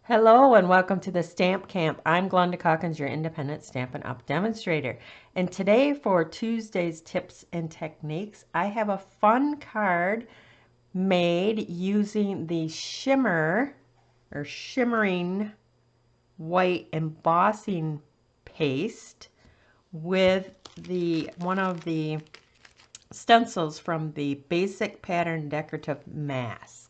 Hello and welcome to the Stamp Camp. I'm Glenda Calkins, your independent Stampin' Up! Demonstrator. And today for Tuesday's Tips and Techniques, I have a fun card made using the Shimmer or Shimmering White Embossing Paste with one of the stencils from the Basic Pattern Decorative Mask.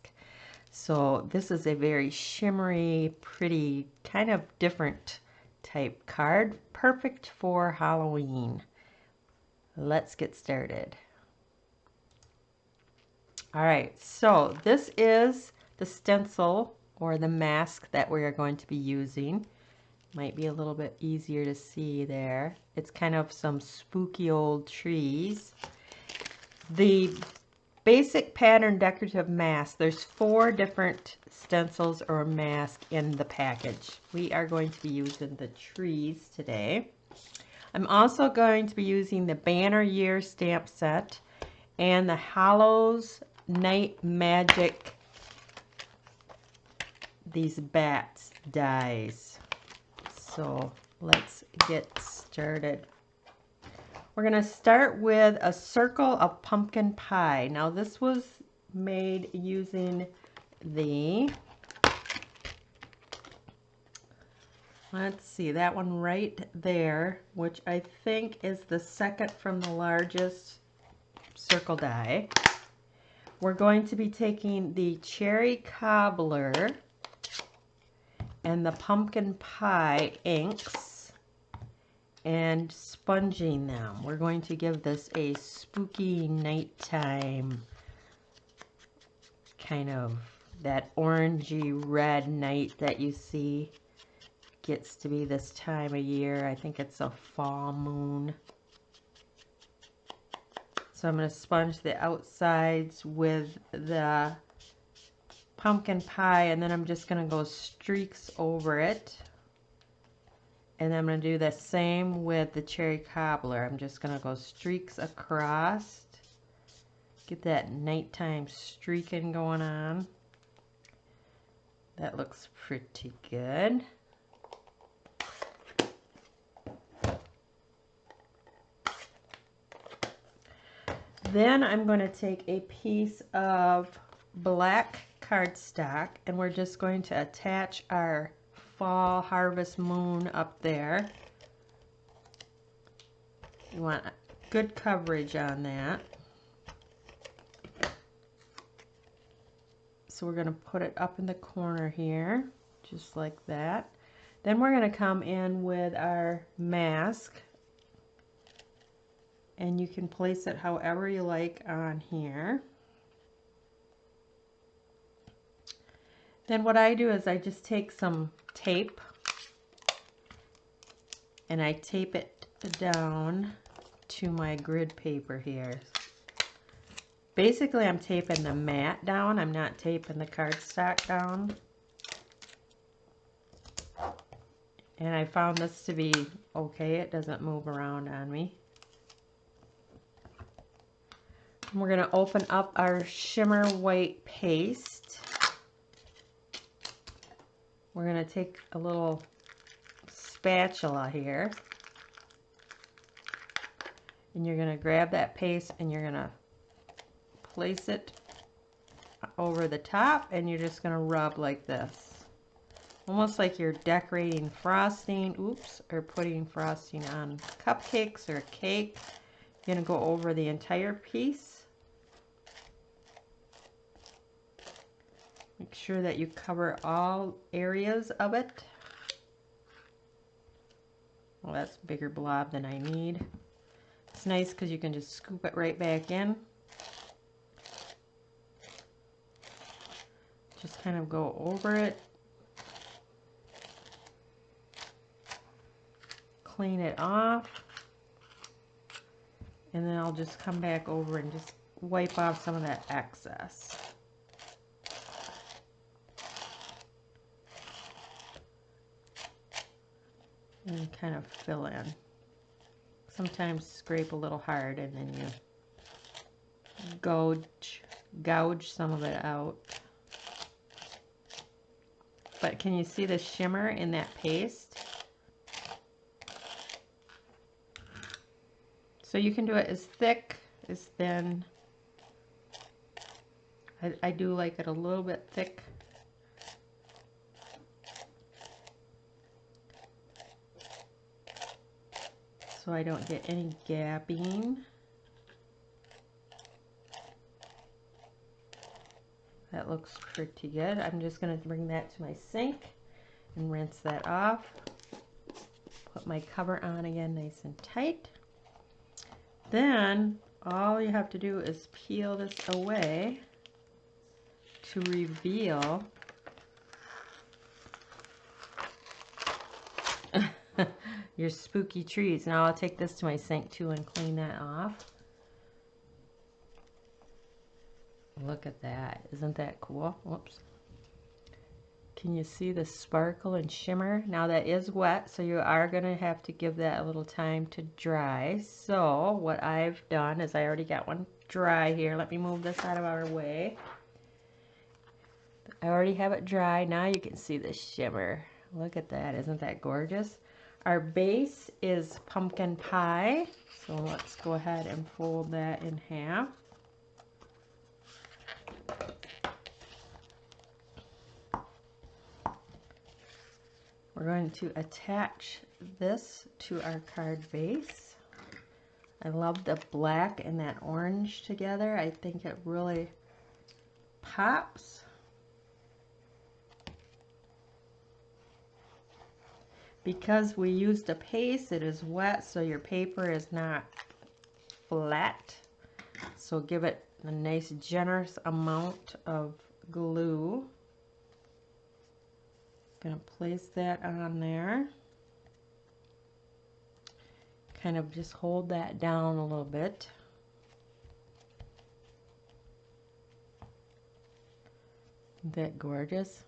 So this is a very shimmery, pretty, kind of different type card, perfect for Halloween. Let's get started. All right, so this is the stencil or the mask that we are going to be using. Might be a little bit easier to see there. It's kind of some spooky old trees. The Basic Pattern Decorative Mask. There's 4 different stencils or masks in the package. We are going to be using the trees today. I'm also going to be using the Banner Year stamp set and the Hallows Night Magic, these bats dies. So let's get started. We're going to start with a circle of pumpkin pie. Now this was made using the, let's see, that one right there, which I think is the second from the largest circle die. We're going to be taking the cherry cobbler and the pumpkin pie inks and sponging them. We're going to give this a spooky nighttime kind of, that orangey red night that you see gets to be this time of year. I think it's a fall moon. So I'm going to sponge the outsides with the pumpkin pie, and then I'm just going to go streaks over it. And I'm going to do the same with the cherry cobbler. I'm just going to go streaks across. Get that nighttime streaking going on. That looks pretty good. Then I'm going to take a piece of black cardstock and we're just going to attach our fall harvest moon up there. You want good coverage on that. So we're going to put it up in the corner here, just like that. Then we're going to come in with our mask. And you can place it however you like on here. Then what I do is I just take some tape and I tape it down to my grid paper here. Basically I'm taping the mat down, I'm not taping the cardstock down. And I found this to be okay, it doesn't move around on me. And we're going to open up our Shimmer White paste. We're going to take a little spatula here. And you're going to grab that paste and you're going to place it over the top and you're just going to rub like this. Almost like you're decorating frosting, or putting frosting on cupcakes or a cake. You're going to go over the entire piece. Make sure that you cover all areas of it. Well, that's a bigger blob than I need. It's nice because you can just scoop it right back in. Just kind of go over it. Clean it off. And then I'll just come back over and just wipe off some of that excess. And kind of fill in. Sometimes scrape a little hard and then you gouge some of it out. But can you see the shimmer in that paste? So you can do it as thick, as thin. I do like it a little bit thick. So I don't get any gapping. That looks pretty good. I'm just going to bring that to my sink and rinse that off. Put my cover on again nice and tight. Then all you have to do is peel this away to reveal your spooky trees. Now I'll take this to my sink too and clean that off. Look at that. Isn't that cool? Whoops. Can you see the sparkle and shimmer? Now that is wet, so you are going to have to give that a little time to dry. So what I've done is I already got one dry here. Let me move this out of our way. I already have it dry. Now you can see the shimmer. Look at that. Isn't that gorgeous? Our base is pumpkin pie. So let's go ahead and fold that in half. We're going to attach this to our card base. I love the black and that orange together. I think it really pops. Because we used a paste, it is wet, so your paper is not flat. So give it a nice generous amount of glue. Gonna place that on there. Kind of just hold that down a little bit. Isn't that gorgeous?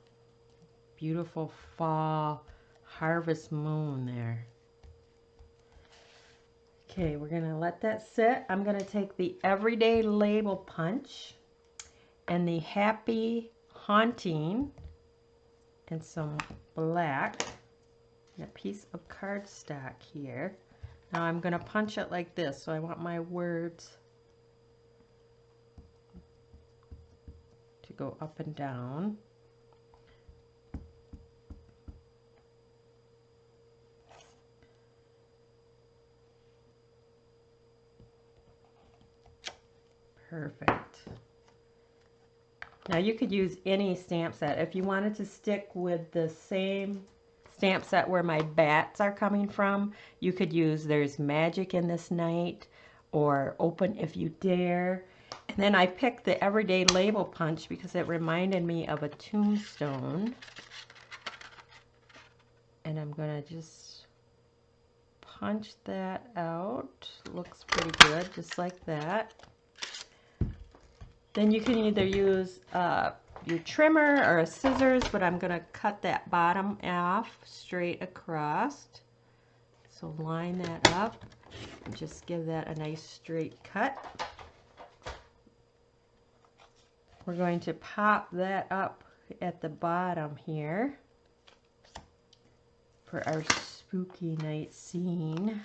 Beautiful fall harvest moon there. Okay, we're gonna let that sit. I'm gonna take the Everyday Label Punch and the Happy Haunting and some black and a piece of cardstock here. Now I'm going to punch it like this, so I want my words to go up and down. Perfect. Now you could use any stamp set. If you wanted to stick with the same stamp set where my bats are coming from, you could use There's Magic in This Night or Open If You Dare. And then I picked the Everyday Label Punch because it reminded me of a tombstone. And I'm going to just punch that out. Looks pretty good, just like that. Then you can either use your trimmer or a scissors, but I'm going to cut that bottom off straight across. So line that up and just give that a nice straight cut. We're going to pop that up at the bottom here for our spooky night scene.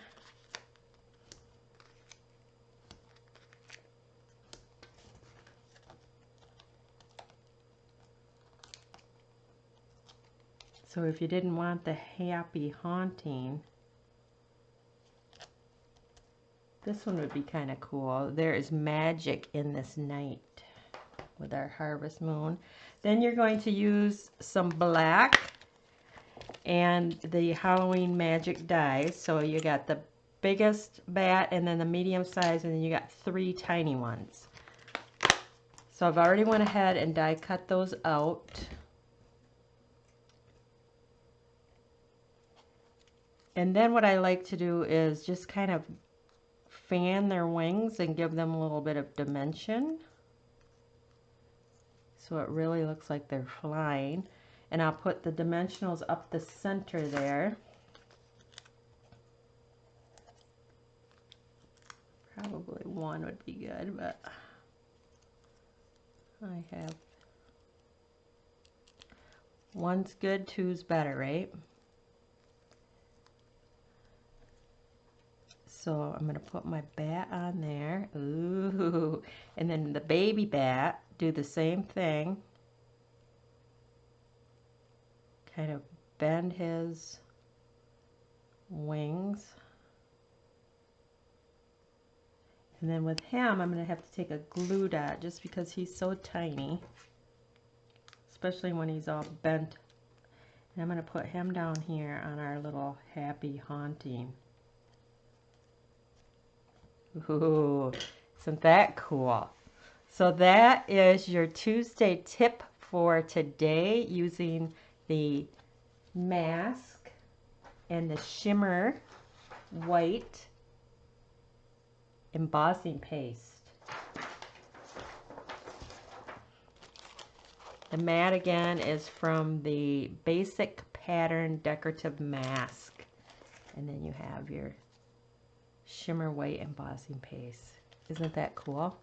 So if you didn't want the Happy Haunting, this one would be kind of cool. There is magic in this night with our harvest moon. Then you're going to use some black and the Halloween magic dies. So you got the biggest bat and then the medium size, and then you got 3 tiny ones. So I've already went ahead and die cut those out. And then what I like to do is just kind of fan their wings and give them a little bit of dimension. So it really looks like they're flying. And I'll put the dimensionals up the center there. Probably 1 would be good, but I have One's good, two's better, right? So I'm going to put my bat on there. Ooh. And then the baby bat, do the same thing. Kind of bend his wings. And then with him, I'm going to have to take a glue dot just because he's so tiny. Especially when he's all bent. And I'm going to put him down here on our little happy haunting. Ooh, isn't that cool? So that is your Tuesday tip for today using the mask and the Shimmer White Embossing Paste. The mat again is from the Basic Pattern Decorative Mask. And then you have your Shimmer White Embossing Paste. Isn't that cool?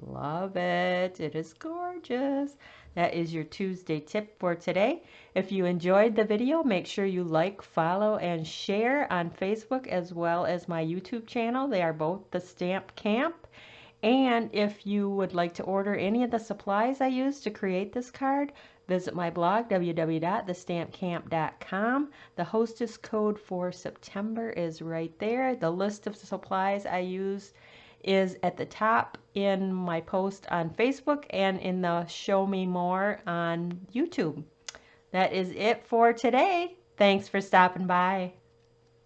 Love it. It is gorgeous. That is your Tuesday tip for today. If you enjoyed the video, make sure you like, follow, and share on Facebook as well as my YouTube channel. They are both The Stamp Camp. And if you would like to order any of the supplies I used to create this card, visit my blog, www.thestampcamp.com. The hostess code for September is right there. The list of supplies I used is at the top in my post on Facebook and in the Show Me More on YouTube. That is it for today. Thanks for stopping by.